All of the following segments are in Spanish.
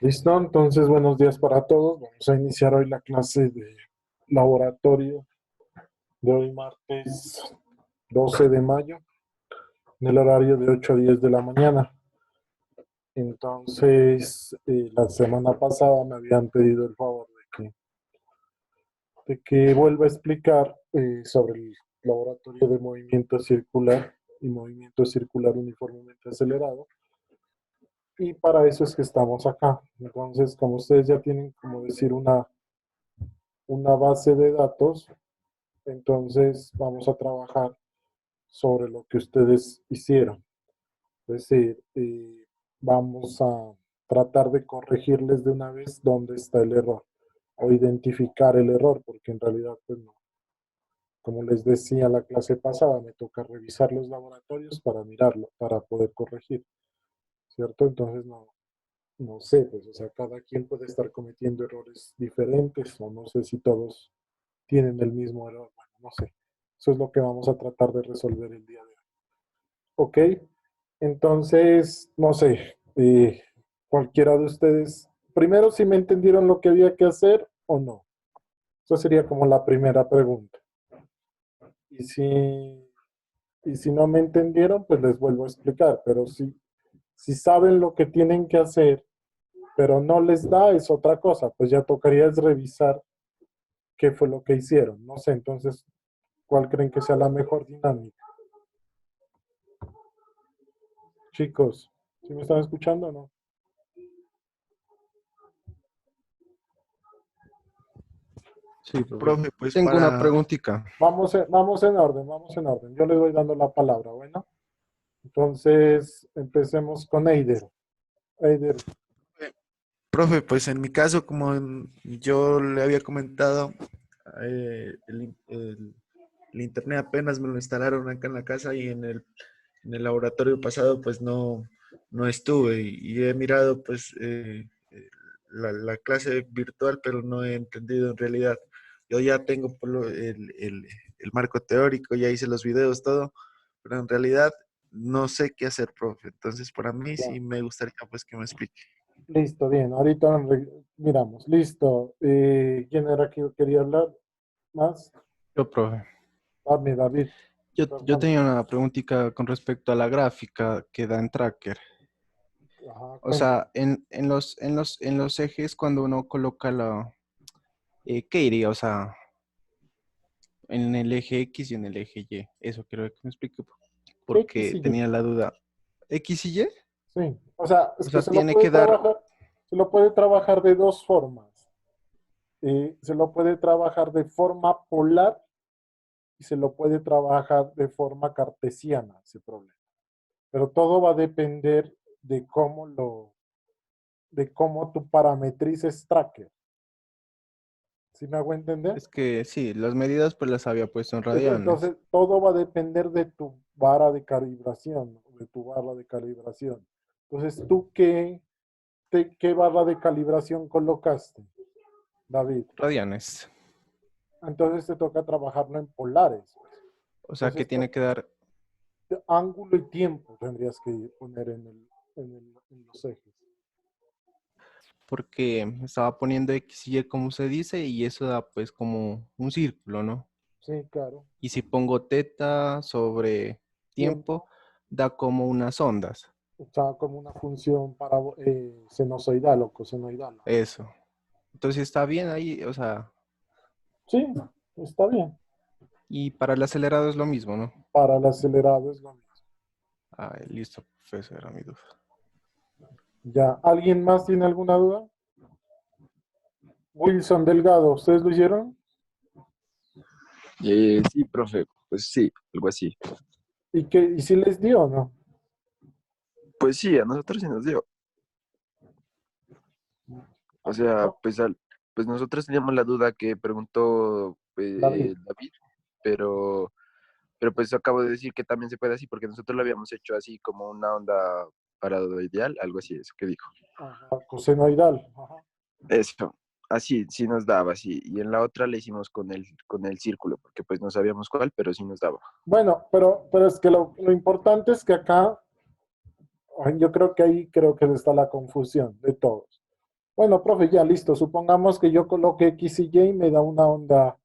Listo, entonces buenos días para todos. Vamos a iniciar hoy la clase de laboratorio de hoy martes 12 de mayo en el horario de 8 a 10 de la mañana. Entonces, la semana pasada me habían pedido el favor de que vuelva a explicar sobre el laboratorio de movimiento circular y movimiento circular uniformemente acelerado. Y para eso es que estamos acá. Entonces, como ustedes ya tienen, como decir, una base de datos, entonces vamos a trabajar sobre lo que ustedes hicieron. Es decir, vamos a tratar de corregirles de una vez dónde está el error o identificar el error, porque en realidad, pues no. Como les decía la clase pasada, me toca revisar los laboratorios para mirarlo, para poder corregir, ¿cierto? Entonces, no sé, pues, o sea, cada quien puede estar cometiendo errores diferentes o no sé si todos tienen el mismo error, bueno, no sé. Eso es lo que vamos a tratar de resolver el día de hoy. ¿Ok? Entonces, no sé, cualquiera de ustedes, primero si me entendieron lo que había que hacer o no. Eso sería como la primera pregunta. Y si no me entendieron, pues les vuelvo a explicar, pero si saben lo que tienen que hacer, pero no les da, es otra cosa, pues ya tocaría es revisar qué fue lo que hicieron. No sé, entonces, ¿cuál creen que sea la mejor dinámica? Chicos, ¿sí me están escuchando o no? Sí, profe. Profe, Yo pues tengo una para, preguntita. Vamos en orden, vamos en orden. Yo les voy dando la palabra, bueno. Entonces, empecemos con Eider. Eider, profe, pues en mi caso, como yo le había comentado, el internet apenas me lo instalaron acá en la casa y en el laboratorio pasado pues no estuve y he mirado pues la clase virtual, pero no he entendido en realidad. Yo ya tengo el marco teórico, ya hice los videos, todo, pero en realidad no sé qué hacer, profe. Entonces, para mí ya. sí me gustaría pues que me explique. Listo, bien. Ahorita miramos. Listo. ¿Quién era que quería hablar más? Yo, profe. Dame, David. Yo Perdón. tenía una preguntita con respecto a la gráfica que da en Tracker. Ajá, O sea, en los ejes, cuando uno coloca ¿qué iría? O sea, en el eje X y en el eje Y. Eso quiero que me explique, X porque y Y. tenía la duda. ¿X y Y? Sí. O sea, es O que sea, tiene que dar, se lo puede trabajar de dos formas. Se lo puede trabajar de forma polar y se lo puede trabajar de forma cartesiana, ese problema. Pero todo va a depender de de cómo tú parametrices tracker. ¿Sí me hago entender? es que sí, las medidas pues las había puesto en radianes. Entonces, todo va a depender de tu vara de calibración, de tu barra de calibración. Entonces, ¿tú qué barra de calibración colocaste, David? Radianes. Entonces te toca trabajarlo en polares. O sea, que Entonces, tiene que dar, ángulo y tiempo tendrías que poner en los ejes. porque estaba poniendo X y Y como se dice, y eso da pues como un círculo, ¿no? Sí, claro. Y si pongo teta sobre tiempo, Tiempo, da como unas ondas. o sea, como una función para senozoidal o cosenoidal. Eso. Entonces está bien ahí, o sea, Sí, está bien. y para el acelerado es lo mismo, ¿no? Para el acelerado es lo mismo. Ah, listo, profesor, era mi duda. Ya, ¿alguien más tiene alguna duda? Wilson Delgado, ¿ustedes lo hicieron? Sí, profe, pues sí, algo así. ¿Y si les dio o no? Pues sí, a nosotros sí nos dio. O ¿A quién sea, no? pues nosotros teníamos la duda que preguntó David. David, pero, pero pues acabo de decir que también se puede así, porque nosotros lo habíamos hecho así como una onda paradoidal, algo así, eso que dijo. Ajá, cosenoidal. Ajá. Eso, así, sí nos daba, así. Y en la otra le hicimos con el círculo, porque pues no sabíamos cuál, pero sí nos daba. Bueno, pero es que lo importante es que acá, ay, yo creo que ahí creo que está la confusión de todos. Bueno, profe, ya listo. Supongamos que yo coloque X y Y y me da una onda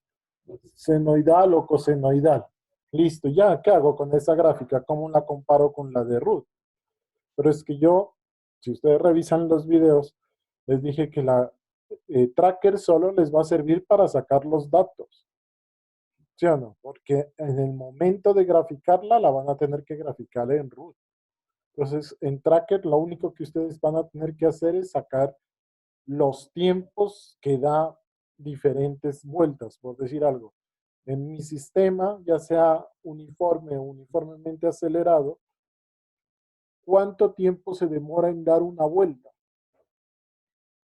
senoidal o cosenoidal. Listo, ya, ¿qué hago con esa gráfica? ¿Cómo la comparo con la de Ruth? Pero es que yo, si ustedes revisan los videos, les dije que la tracker solo les va a servir para sacar los datos, ¿sí o no? Porque en el momento de graficarla, la van a tener que graficar en Root. Entonces, en tracker, lo único que ustedes van a tener que hacer es sacar los tiempos que da diferentes vueltas, por decir algo. En mi sistema, ya sea uniforme o uniformemente acelerado, ¿cuánto tiempo se demora en dar una vuelta?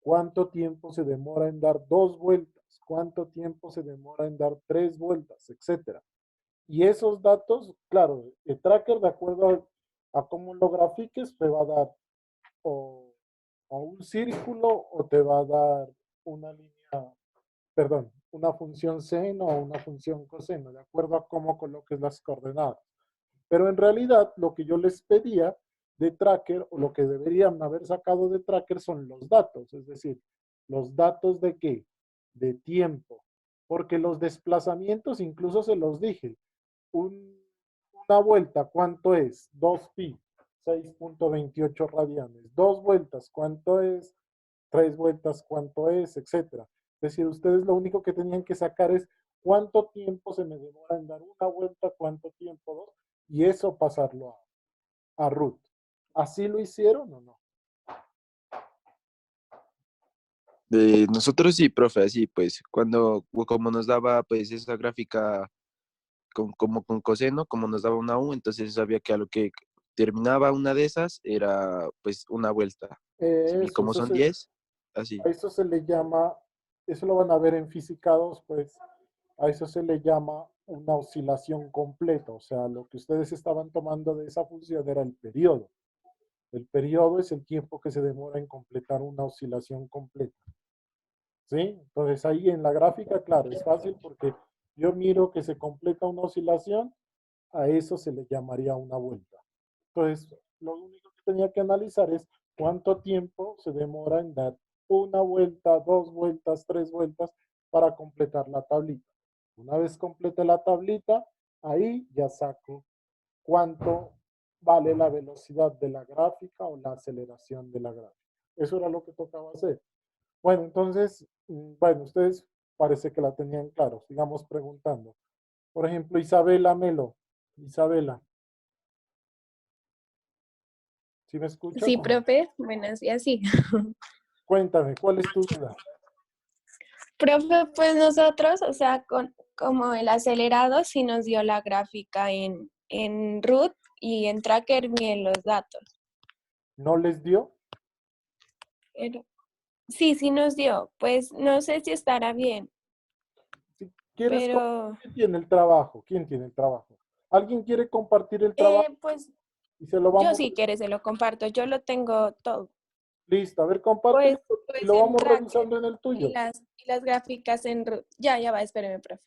¿Cuánto tiempo se demora en dar dos vueltas? ¿Cuánto tiempo se demora en dar tres vueltas? Etcétera. Y esos datos, claro, el tracker, de acuerdo a cómo lo grafiques, te va a dar o, o un círculo o te va a dar una línea, perdón, una función seno o una función coseno, de acuerdo a cómo coloques las coordenadas. Pero en realidad lo que yo les pedía de tracker o lo que deberían haber sacado de tracker son los datos, es decir, los datos de qué, de tiempo, porque los desplazamientos incluso se los dije. Una vuelta, ¿cuánto es? 2pi, 6.28 radianes. Dos vueltas, ¿cuánto es? Tres vueltas, ¿cuánto es? Etcétera. Es decir, ustedes lo único que tenían que sacar es cuánto tiempo se me demora en dar una vuelta, cuánto tiempo dos, y eso pasarlo a root. ¿Así lo hicieron o no? Nosotros sí, profe, así pues, cuando, como nos daba pues esa gráfica como con coseno, como nos daba una U, entonces sabía que a lo que terminaba una de esas era pues una vuelta. Y Eso, como eso son se, 10 así. a eso se le llama, eso lo van a ver en física 2, pues, a eso se le llama una oscilación completa. O sea, lo que ustedes estaban tomando de esa función era el periodo. El periodo es el tiempo que se demora en completar una oscilación completa. ¿Sí? Entonces ahí en la gráfica, claro, es fácil porque yo miro que se completa una oscilación, a eso se le llamaría una vuelta. Entonces, lo único que tenía que analizar es cuánto tiempo se demora en dar una vuelta, dos vueltas, tres vueltas para completar la tablita. Una vez complete la tablita, ahí ya saco cuánto vale la velocidad de la gráfica o la aceleración de la gráfica. Eso era lo que tocaba hacer. Bueno, entonces, bueno, ustedes parece que la tenían claro. Sigamos preguntando. Por ejemplo, Isabela Melo. Isabela, ¿sí me escuchas Sí, o no? profe, buenos días, sí. Cuéntame, ¿cuál es tu duda? Profe, pues nosotros, o sea, como el acelerado sí nos dio la gráfica en root y en tracker bien los datos. ¿No les dio? Pero, sí, sí nos dio. Pues no sé si estará bien, Si quieres, pero ¿quién tiene el trabajo? ¿Quién tiene el trabajo? ¿Alguien quiere compartir el trabajo pues y se lo yo vamos? si quieres se lo comparto. Yo lo tengo todo. Listo, a ver, compártelo Pues, y pues lo en vamos tracker revisando en el y tuyo. las gráficas en root. Ya, ya va, espéreme, profe.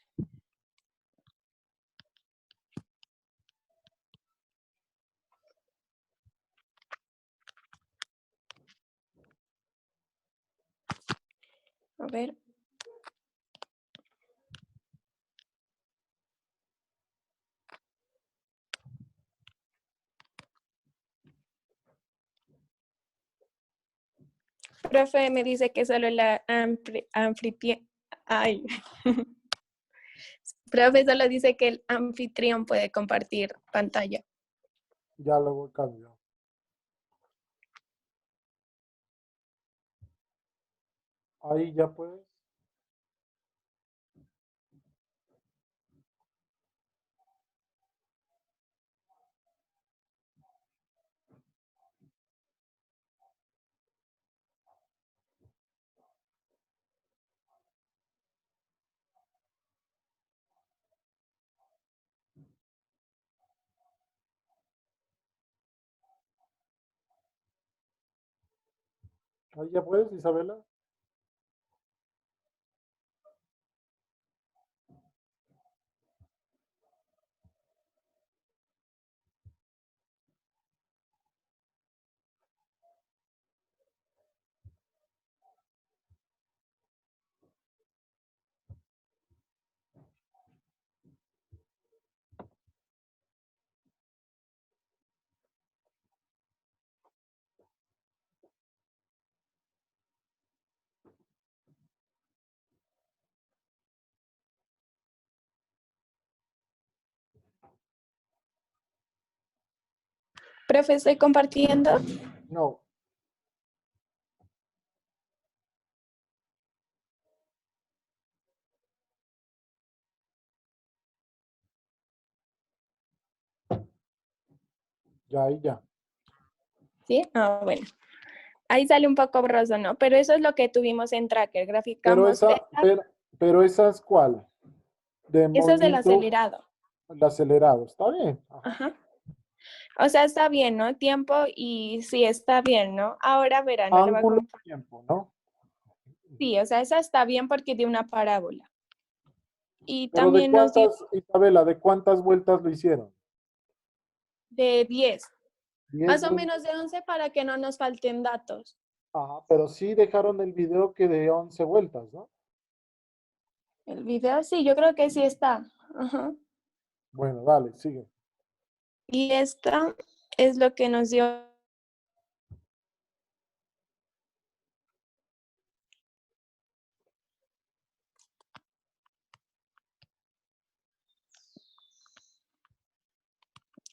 A ver. Profe, me dice que solo la Ay. Profe, solo dice que el anfitrión puede compartir pantalla. Ya lo cambio. Ahí ya puedes. Ahí ya puedes, Isabela. Profe, estoy compartiendo. No. Ya, ahí ya. ¿Sí? Ah, bueno. Ahí sale un poco borroso, ¿no? Pero eso es lo que tuvimos en Tracker. Pero Graficamos esa, pero esa es ¿cuál? De eso es del movimiento, acelerado. el acelerado. ¿Está bien? Ajá. Ajá. O sea, está bien, ¿no? Tiempo y sí, está bien, ¿no? Ahora verán, no lo va a Ángulo y tiempo, ¿no? Sí, o sea, esa está bien porque tiene una parábola. Y Pero ¿de también nos dio cuántas, Isabela, de cuántas vueltas lo hicieron? de 10, 10 más o vueltas. menos de 11 para que no nos falten datos. Ajá, pero sí dejaron el video que de 11 vueltas, ¿no? El video, sí, yo creo que sí está. Ajá. Bueno, dale, sigue. Y esta es lo que nos dio.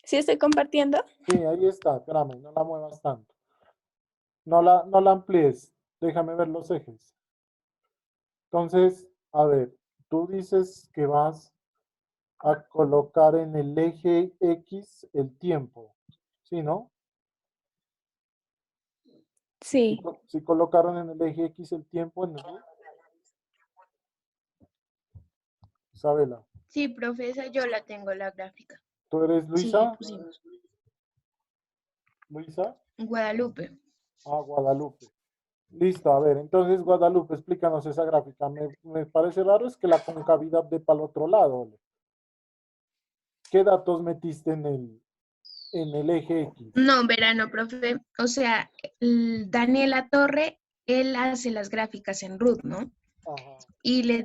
¿Sí estoy compartiendo? Sí, ahí está, espérame, no la muevas tanto. No la amplíes, déjame ver los ejes. Entonces, a ver, tú dices que vas a colocar en el eje X el tiempo, ¿sí, no? Sí. Si colocaron en el eje X el tiempo, en el, Isabela, Sí, profe, esa yo la tengo, la gráfica. ¿tú eres Sí, Luisa? pusimos. ¿Luisa? Guadalupe. Ah, Guadalupe. Listo, a ver, entonces Guadalupe, explícanos esa gráfica. Me parece raro es que la concavidad de para el otro lado. ¿Qué datos metiste en el eje X? No, verano, profe. O sea, Daniela Torre, él hace las gráficas en Root, ¿no? Ajá. Y le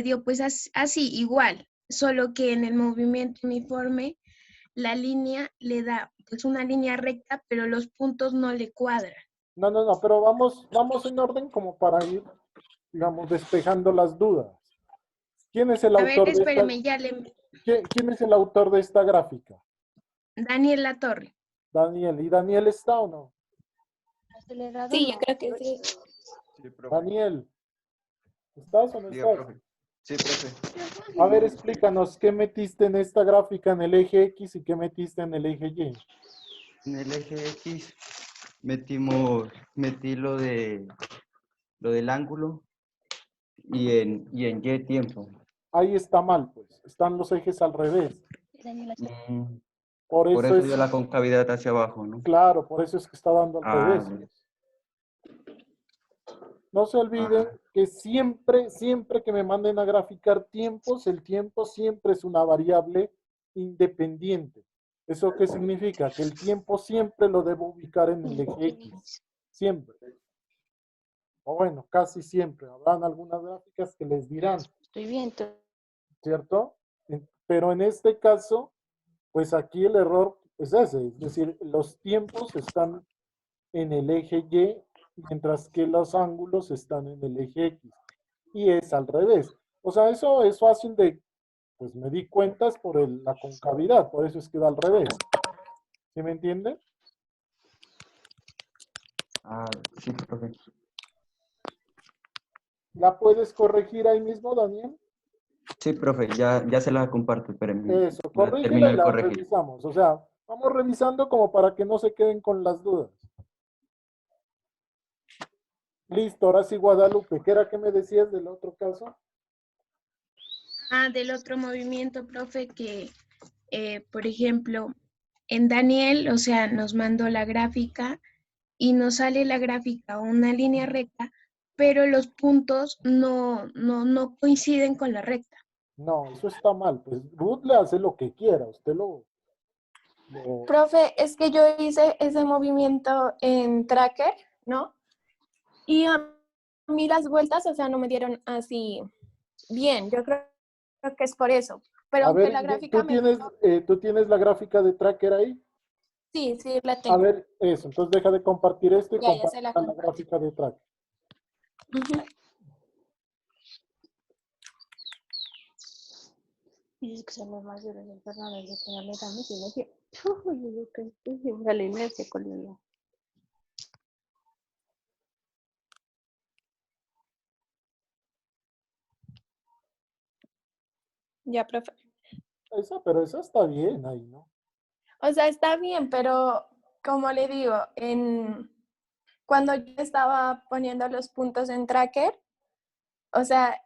dio pues así, igual, solo que en el movimiento uniforme, la línea le da pues una línea recta, pero los puntos no le cuadran. No, pero vamos en orden como para ir, digamos, despejando las dudas. ¿Quién es el A ver, autor de esta, espéreme, ya le... quién es el autor de esta gráfica? Daniela Torre. Daniel. ¿Y Daniel está o no? Acelerado Sí, yo no. creo que sí. Sí, profe. Daniel, ¿estás o no Diga, estás? profe. Sí, profe. A ver, explícanos, ¿qué metiste en esta gráfica en el eje X y qué metiste en el eje Y? En el eje X metí lo del ángulo y en Y tiempo. Ahí está mal, pues. Están los ejes al revés. Mm, Por Por eso eso es, dio la concavidad hacia abajo, ¿no? claro, por eso es que está dando al Ah, revés. bueno. No se olviden Ah, que siempre que me manden a graficar tiempos, el tiempo siempre es una variable independiente. ¿Eso qué significa? Que el tiempo siempre lo debo ubicar en el eje X. Siempre. O bueno, casi siempre. Habrán algunas gráficas que les dirán, Estoy bien. ¿cierto? Pero en este caso, pues aquí el error es ese, es decir, los tiempos están en el eje Y, mientras que los ángulos están en el eje X. Y es al revés. O sea, eso es fácil de, pues me di cuentas por la concavidad, por eso es que da al revés. ¿Sí me entiende? sí, profe. ¿La puedes corregir ahí mismo, Daniel? Sí, profe, ya se la comparto, espérenme. Eso, La corrígela termino y de la corregir. revisamos. O sea, vamos revisando como para que no se queden con las dudas. Listo, ahora sí, Guadalupe. ¿Qué era que me decías del otro caso? Ah, del otro movimiento, profe, que, por ejemplo, en Daniel, o sea, nos mandó la gráfica y nos sale la gráfica una línea recta, pero los puntos no coinciden con la recta. No, eso está mal. Pues Ruth le hace lo que quiera. Usted Profe, es que yo hice ese movimiento en Tracker, ¿no? Y a mí las vueltas, o sea, no me dieron así bien. Yo creo que es por eso. Pero A aunque ver, la gráfica ¿tú me... tienes la gráfica de tracker ahí? Sí, sí, la A tengo. ver, eso. Entonces deja de compartir esto y Ya comparte se la la comparto. gráfica de tracker. Ujú. Y es que somos más duros en Fernández de que no le damos y no sé. Yo digo que a la inercia con el... Ya, profe. Pero eso está bien ahí, ¿no? O sea, está bien, pero como le digo, cuando yo estaba poniendo los puntos en tracker, o sea,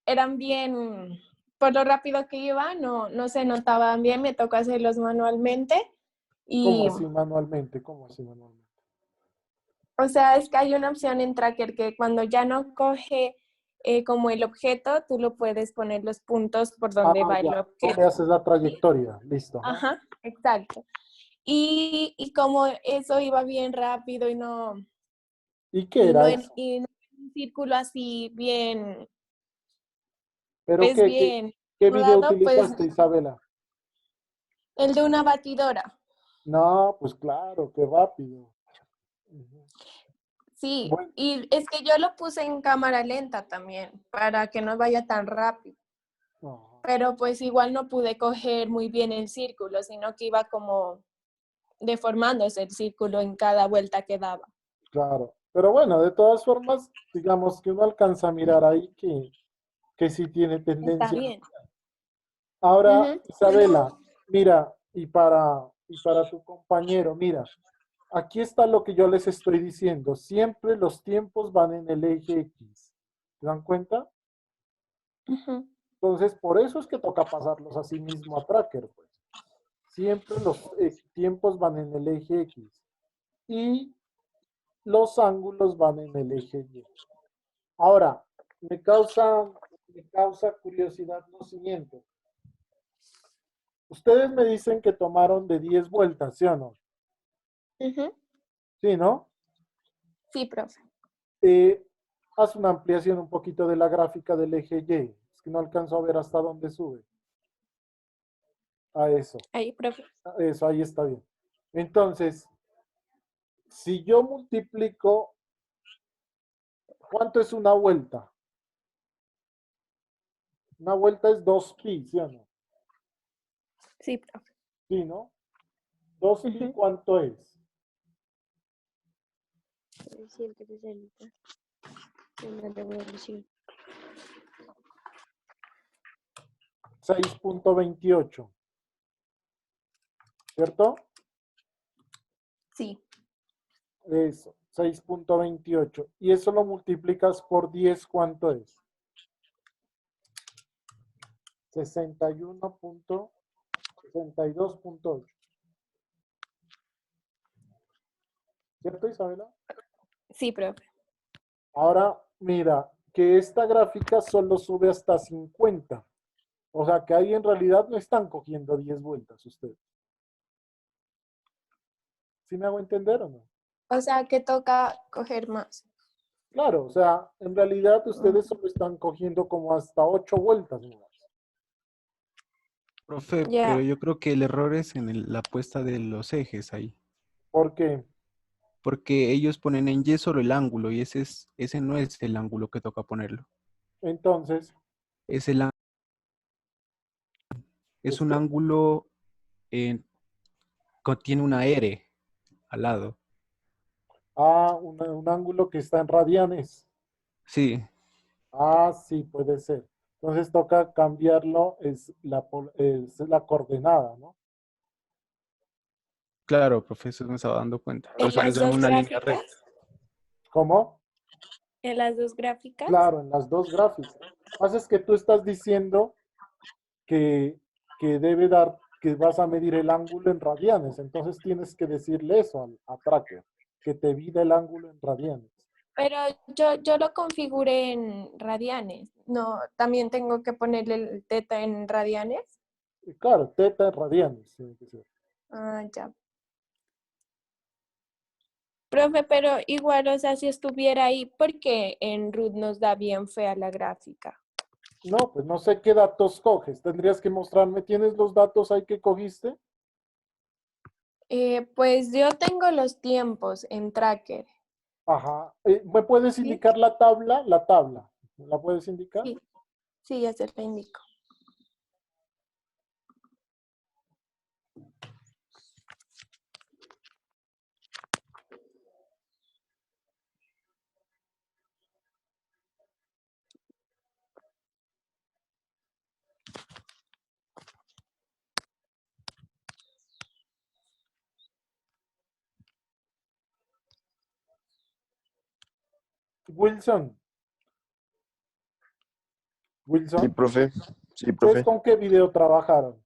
eran bien, por lo rápido que iba, no se notaban bien, me tocó hacerlos manualmente ¿Cómo y, así manualmente? ¿Cómo así manualmente? o sea, es que hay una opción en tracker que cuando ya no coge como el objeto, tú lo puedes poner los puntos por Ah, donde va el ya. Tú le objeto. haces la trayectoria. Listo. Ajá. Ajá, exacto. Y como eso iba bien rápido y ¿Y qué era eso? y no en un círculo así bien, ¿Pero pues qué, qué, bien qué video rodado, pues utilizaste, Isabela? el de una batidora. No, pues claro, qué rápido. Ujú. Sí, Bueno, y es que yo lo puse en cámara lenta también, para que no vaya tan rápido. ajá, Pero pues igual no pude coger muy bien el círculo, sino que iba como deformándose el círculo en cada vuelta que daba. claro. Pero bueno, de todas formas, digamos que uno alcanza a mirar ahí que sí tiene Está tendencia. bien. Ahora, Ujú. Isabela, mira, y para tu compañero, mira, aquí está lo que yo les estoy diciendo. Siempre los tiempos van en el eje X. ¿Se dan cuenta? Ujú. Entonces, por eso es que toca pasarlos así mismo a Tracker, pues. Siempre los tiempos van en el eje X y los ángulos van en el eje Y. Ahora, me causa curiosidad lo siguiente. Ustedes me dicen que tomaron de 10 vueltas, ¿sí o no? Ujú. Sí, ¿no? Sí, profe. Eh, Haz una ampliación un poquito de la gráfica del eje Y. Es que no alcanzo a ver hasta dónde sube. A eso. Ahí, profe. A eso, ahí está bien. Entonces, si yo multiplico, ¿cuánto es una vuelta? Una vuelta es 2pi, ¿sí o no? Sí, profe. Sí, ¿no? 2pi, Ujú. ¿cuánto es? 160. Una revolución. 6.28, ¿cierto? Sí. Eso, 6.28. Y eso lo multiplicas por 10, ¿cuánto es? 62.8. ¿Cierto, Isabela? Sí, profe. Ahora, mira, que esta gráfica solo sube hasta 50. O sea, que ahí en realidad no están cogiendo 10 vueltas ustedes. ¿Sí me hago entender o no? O sea, que toca coger más. Claro, o sea, en realidad Mm. ustedes solo están cogiendo como hasta 8 vueltas nomás. Profe, pero Ya. yo creo que el error es en la puesta de los ejes ahí. Porque, Porque ellos ponen en Y solo el ángulo y ese no es el ángulo que toca ponerlo. entonces, Es, el, es ¿es un que? ángulo, contiene una R al lado. Ah, un ángulo que está en radianes. Sí, Ah, sí, puede ser. Entonces toca cambiarlo, es la coordenada, ¿no? claro, profesor, me estaba dando cuenta. Por En eso les las dan dos una línea recta. gráficas. ¿Cómo? En las dos gráficas. Claro, en las dos gráficas. Lo que pasa es que tú estás diciendo que, que debe dar, que vas a medir el ángulo en radianes. Entonces tienes que decirle eso a Tracker, que te mida el ángulo en radianes. Pero yo lo configuré en radianes. No, también tengo que ponerle el teta en radianes. Y claro, teta en radianes tiene que ser. Ah, ya. Profe, pero igual, o sea, si estuviera ahí, porque en root nos da bien fea la gráfica. No, pues no sé qué datos coges. Tendrías que mostrarme, ¿tienes los datos ahí que cogiste? Pues yo tengo los tiempos en tracker. Ajá. ¿Me puedes ¿Sí? indicar la tabla? La tabla. ¿La puedes indicar? Sí, sí, ya se la indico. Wilson, Sí, Wilson, profe. Sí, ¿ustedes profe. con qué video trabajaron?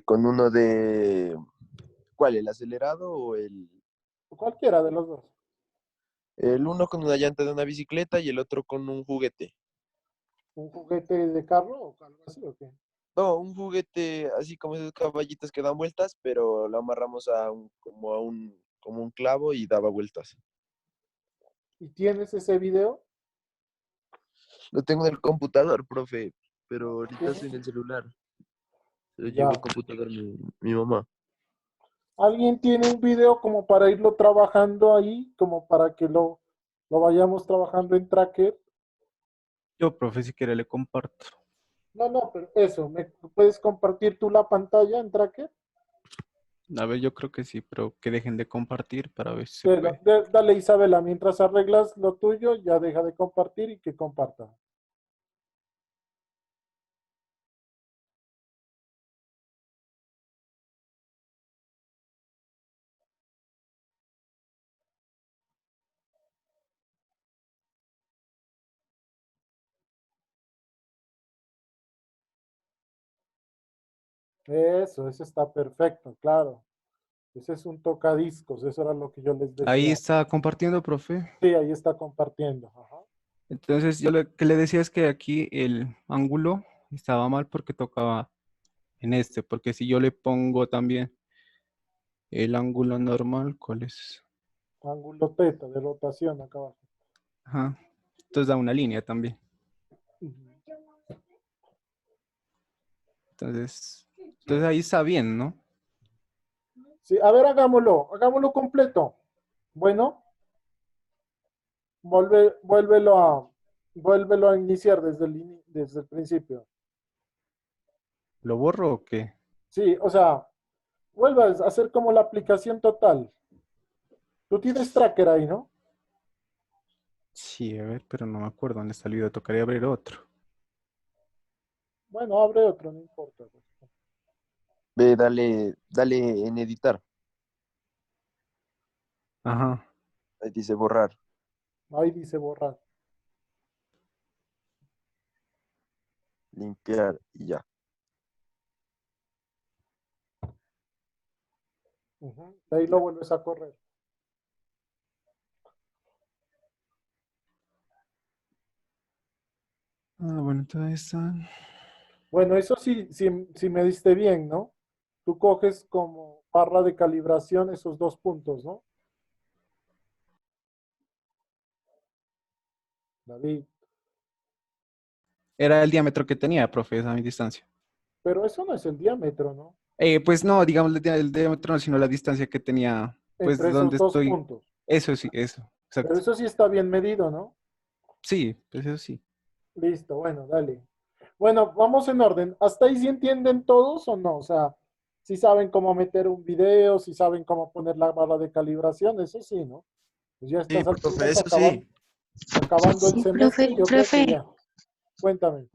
Con uno de... ¿Cuál? ¿El acelerado o el...? Cualquiera de los dos. El uno con una llanta de una bicicleta y el otro con un juguete. ¿Un juguete de carro o algo así o qué? No, un juguete así como esos caballitos que dan vueltas, pero lo amarramos a como un clavo y daba vueltas. ¿Y tienes ese video? Lo tengo en el computador, profe, pero ahorita ¿Tienes? estoy en el celular. Se lo llevo Ya. al computador mi mamá. ¿Alguien tiene un video como para irlo trabajando ahí, como para que lo vayamos trabajando en Tracker? Yo, profe, si quiere le comparto. No, no, pero eso, ¿me puedes compartir tú la pantalla en Tracker? A ver, yo creo que sí, pero que dejen de compartir para ver si se Pero, puede. dale, Isabela, mientras arreglas lo tuyo, ya deja de compartir y que comparta. Eso está perfecto, claro. Ese es un tocadiscos, eso era lo que yo les Ahí decía. está compartiendo, profe. Sí, ahí está compartiendo. Ajá. Entonces, yo lo que le decía es que aquí el ángulo estaba mal porque tocaba en este, porque si yo le pongo también el ángulo normal, ¿cuál es? Ángulo teta de rotación acá abajo. Ajá. Entonces da una línea también. Ujú. Entonces ahí está bien, ¿no? Sí, a ver, hagámoslo completo. Bueno, vuélvelo a iniciar desde el principio. ¿Lo borro o qué? Sí, o sea, vuelvas a hacer como la aplicación total. Tú tienes tracker ahí, ¿no? Sí, a ver, pero no me acuerdo dónde está el video. Tocaría abrir otro. Bueno, abre otro, no importa. Pues. Ve, dale en editar. Ajá. Ahí dice borrar, Ahí dice borrar. limpiar y ya. Ujú. De ahí lo vuelves a correr. Ah, bueno, entonces está. Bueno, eso sí me diste bien, ¿no? Tú coges como barra de calibración esos dos puntos, ¿no? David. Era el diámetro que tenía, profe, a mi distancia. Pero eso no es el diámetro, ¿no? Pues no, digamos el diámetro, no, sino la distancia que tenía, pues Entre de donde esos dos estoy. puntos. Eso sí, eso, Pero exacto. eso sí está bien medido, ¿no? Sí, pues eso sí. Listo, bueno, dale. Bueno, vamos en orden. ¿Hasta ahí sí entienden todos o no? O sea, si saben cómo meter un video, si saben cómo poner la barra de calibración, eso sí, ¿no? Pues ya a Sí, estas profe, alturas eso sí. acabando el Sí, profe, semestre, yo creo que profe, ya. Cuéntame.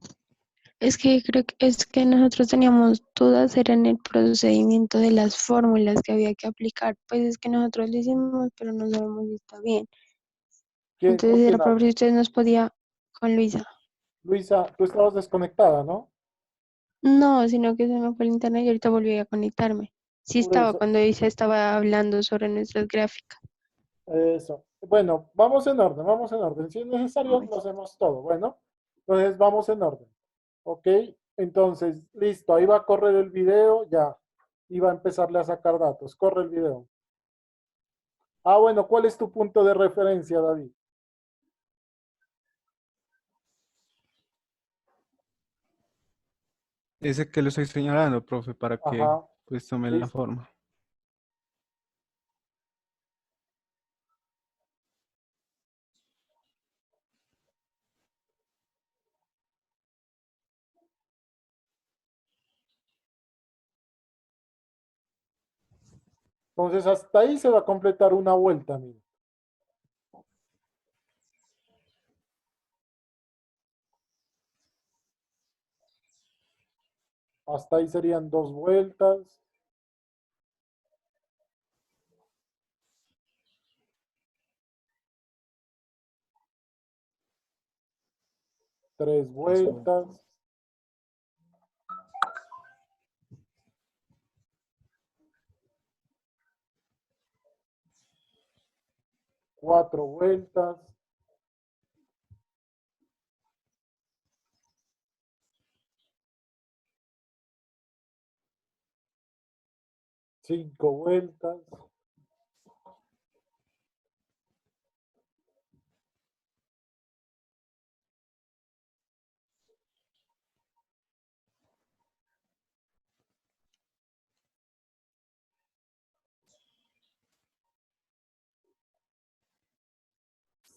es que creo que es que nosotros teníamos dudas, era en el procedimiento de las fórmulas que había que aplicar. Pues es que nosotros lo hicimos, pero no sabemos si está bien. ¿Con Entonces quién era para hablo? ver si usted nos podía con Luisa. Luisa, tú estabas desconectada, ¿no? No, sino que se me fue el internet y ahorita volví a conectarme. Sí Por estaba eso, cuando Luisa estaba hablando sobre nuestras gráficas. eso. Bueno, vamos en orden, vamos en orden. Si es necesario, lo hacemos todo. Bueno, entonces vamos en orden. ¿Ok? Entonces, listo, ahí va a correr el video, ya. Y va a empezarle a sacar datos. Corre el video. Ah, bueno, ¿cuál es tu punto de referencia, David? Ese que lo estoy señalando, profe, para que Ajá, pues tome la listo. forma. Entonces, hasta ahí se va a completar una vuelta, mira. Hasta ahí serían dos vueltas. 3 vueltas. 4 vueltas. 5 vueltas.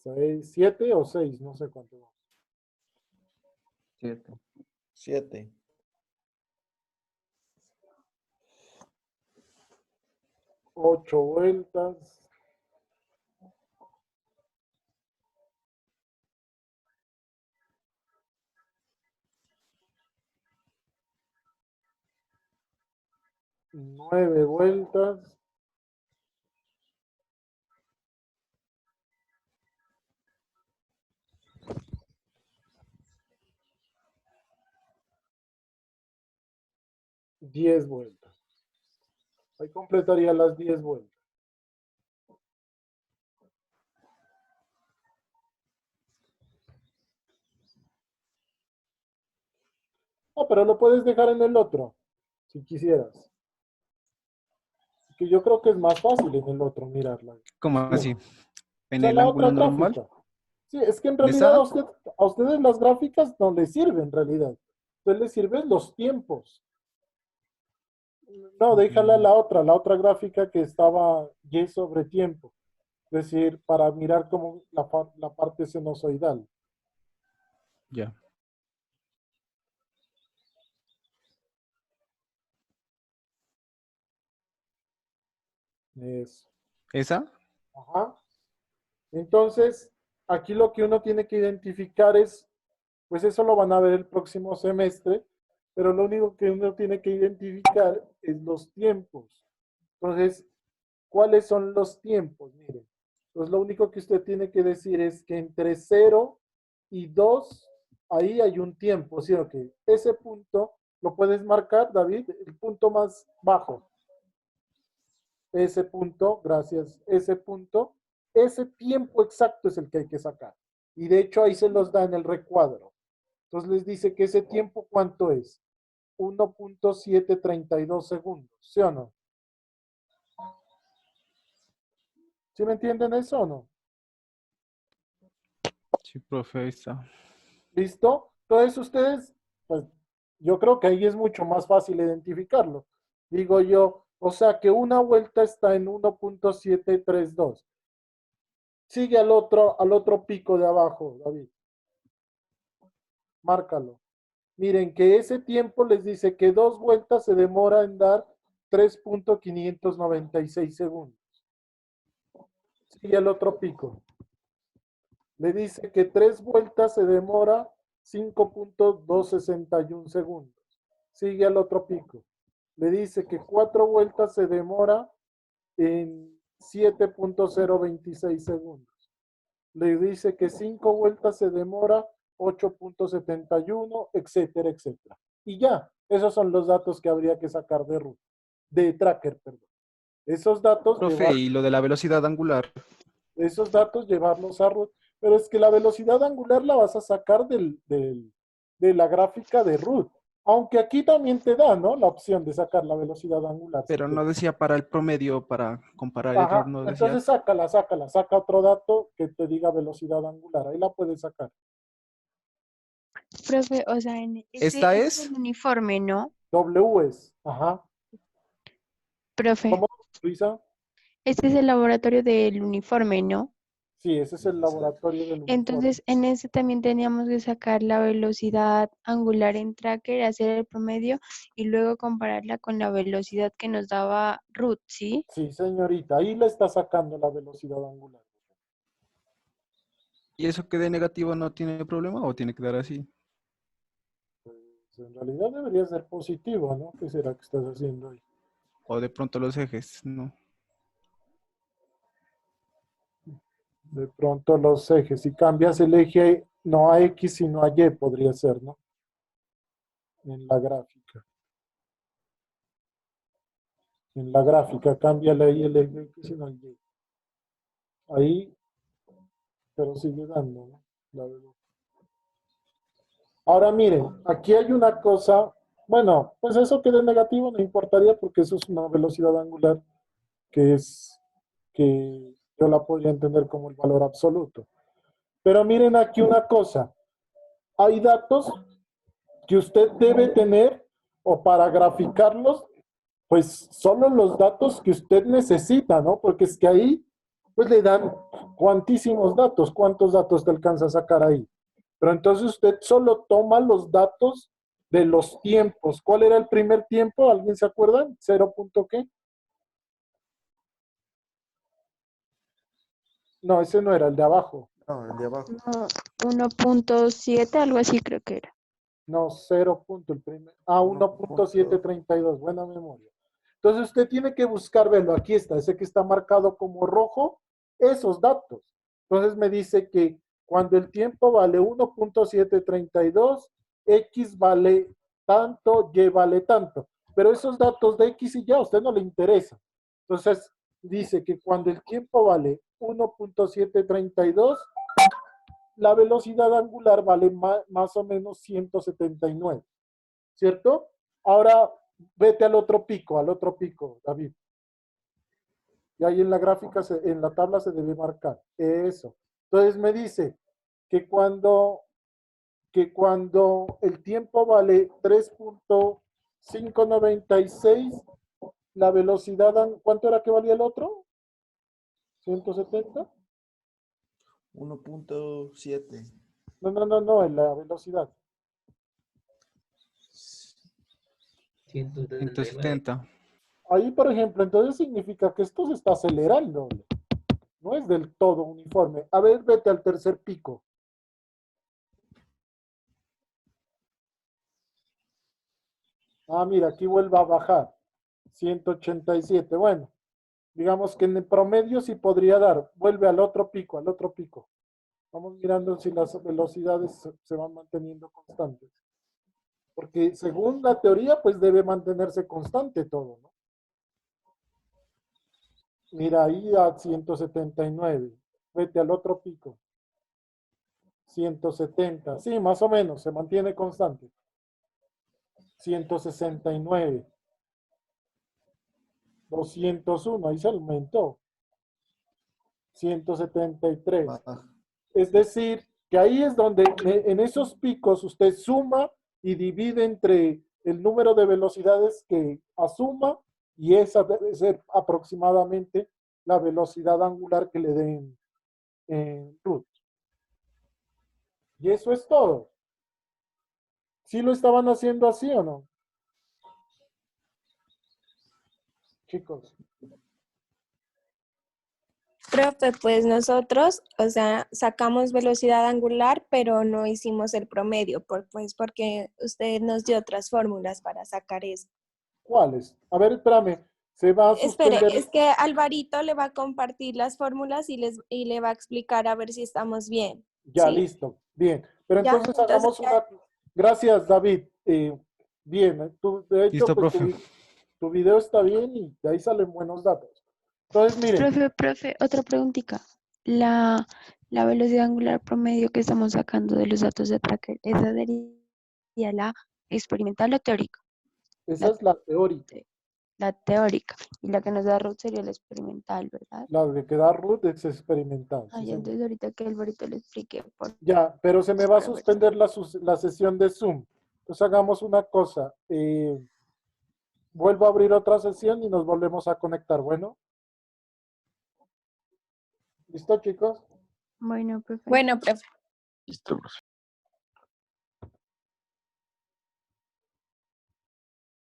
6, 7 o 6, no sé cuánto va. 7. 7. 8 vueltas. 9 vueltas. 10 vueltas. Ahí completaría las 10 vueltas. No, pero lo puedes dejar en el otro, si quisieras. Que yo creo que es más fácil en el otro mirarla. ¿Cómo así? O ¿En sea, el la otra ángulo normal? gráfica. Sí, es que en realidad ¿Esa? a ustedes las gráficas no les sirven en realidad. A ustedes les sirven los tiempos. No, déjala la otra gráfica que estaba Y sobre tiempo. Es decir, para mirar como la parte sinusoidal. Ya. Eso. ¿Esa? Ajá. Entonces, aquí lo que uno tiene que identificar es, pues eso lo van a ver el próximo semestre, pero lo único que uno tiene que identificar es los tiempos. Entonces, ¿cuáles son los tiempos? Miren, pues lo único que usted tiene que decir es que entre 0 y 2, ahí hay un tiempo, ¿sí o qué? Ese punto lo puedes marcar, David, el punto más bajo. Ese punto, gracias, ese tiempo exacto es el que hay que sacar. Y de hecho ahí se los da en el recuadro. Entonces les dice que ese tiempo, ¿cuánto es? 1.732 segundos, ¿sí o no? ¿Sí me entienden eso o no? Sí, profe, ahí está. ¿Listo? Entonces ustedes, pues yo creo que ahí es mucho más fácil identificarlo. Digo yo, o sea que una vuelta está en 1.732. Sigue al otro pico de abajo, David. Márcalo. Miren que ese tiempo les dice que 2 vueltas se demora en dar 3.596 segundos. Sigue al otro pico. Le dice que 3 vueltas se demora 5.261 segundos. Sigue al otro pico. Le dice que 4 vueltas se demora en 7.026 segundos. Le dice que 5 vueltas se demora 8.71, etcétera, etcétera. Y ya, esos son los datos que habría que sacar de tracker, perdón. Esos datos, Profe, y lo de la velocidad angular. llevarlos a root. Pero es que la velocidad angular la vas a sacar de la gráfica de root. Aunque aquí también te da, ¿no? La opción de sacar la velocidad angular. Pero no decía para el promedio, para comparar error, Ajá, no decía. entonces saca otro dato que te diga velocidad angular. Ahí la puedes sacar. Profe, o sea, ¿Esta ese es? el uniforme, ¿no? W es, ajá. Profe, ¿Cómo, Luisa? este es el laboratorio del uniforme, ¿no? Sí, ese es el laboratorio del uniforme. Entonces, en ese también teníamos que sacar la velocidad angular en tracker, hacer el promedio y luego compararla con la velocidad que nos daba root, ¿sí? Sí, señorita, ahí le está sacando la velocidad angular. ¿Y eso que de negativo no tiene problema o tiene que dar así? Pues en realidad debería ser positivo, ¿no? ¿Qué será que estás haciendo ahí? O de pronto los ejes, no. De pronto los ejes, si cambias el eje no a X sino a Y podría ser, ¿no? En la gráfica. En la gráfica, cámbiale ahí el eje X sino al Y. Ahí, pero sigue dando, ¿no? La verdad. Ahora miren, aquí hay una cosa, bueno, pues eso que de negativo no importaría porque eso es una velocidad angular que yo la podría entender como el valor absoluto. Pero miren aquí una cosa, hay datos que usted debe tener o para graficarlos, pues solo los datos que usted necesita, ¿no? Porque es que ahí, pues le dan cuantísimos datos, ¿cuántos datos te alcanza a sacar ahí? Pero entonces usted solo toma los datos de los tiempos. ¿Cuál era el primer tiempo? ¿Alguien se acuerda? ¿Cero punto qué? No, ese no era el de abajo. No, el de abajo. No, 1.7, algo así creo que era. No, 0 punto, el primer. Ah, 1.732, buena memoria. Entonces usted tiene que buscar, verlo, aquí está, ese que está marcado como rojo, esos datos. Entonces me dice que cuando el tiempo vale 1.732, X vale tanto, Y vale tanto. Pero esos datos de X y Y a usted no le interesa. Entonces dice que cuando el tiempo vale 1.732, la velocidad angular vale más o menos 179, ¿cierto? Ahora vete al otro pico, David. Y ahí en la gráfica, en la tabla se debe marcar eso. Entonces me dice que cuando el tiempo vale 3.596, la velocidad, ¿cuánto era que valía el otro? ¿170? 1.7. No, en la velocidad. 170. Ahí, por ejemplo, entonces significa que esto se está acelerando. No es del todo uniforme. A ver, vete al tercer pico. Ah, mira, aquí vuelve a bajar. 187. Bueno, digamos que en el promedio sí podría dar. Vuelve al otro pico, al otro pico. Vamos mirando si las velocidades se van manteniendo constantes. Porque según la teoría, pues debe mantenerse constante todo, ¿no? Mira, ahí a 179. Vete al otro pico. 170. Sí, más o menos, se mantiene constante. 169. 201, ahí se aumentó. 173. Baja. Es decir, que ahí es donde en esos picos usted suma y divide entre el número de velocidades que asuma y esa debe ser aproximadamente la velocidad angular que le den en root. Y eso es todo. ¿Sí lo estaban haciendo así o no? Chicos. Profe, pues nosotros, o sea, sacamos velocidad angular, pero no hicimos el promedio, pues porque usted nos dio otras fórmulas para sacar eso. ¿Cuáles? A ver, espérame. Se va a Espere, suspender. es que Alvarito le va a compartir las fórmulas y le va a explicar a ver si estamos bien. Ya, ¿sí? listo. Bien. Pero Ya, entonces hagamos entonces una. Gracias, David. Bien. Tú, de hecho, Listo, pues profe. tu video está bien y de ahí salen buenos datos. Entonces, miren. Profe, otra preguntita. La velocidad angular promedio que estamos sacando de los datos de tracker, ¿esa sería la experimental o teórica? Esa La, es la teórica. la teórica. Y la que nos da root sería la experimental, ¿verdad? La de que da root es experimental. Ah, Sí, ya, señor. entonces ahorita que Alvarito le explique Ya, pero se me va a para ver. suspender la sesión de Zoom. Entonces hagamos una cosa. Vuelvo a abrir otra sesión y nos volvemos a conectar. Bueno. ¿Listo, chicos? Bueno, profe. bueno, profe. Listo, profe.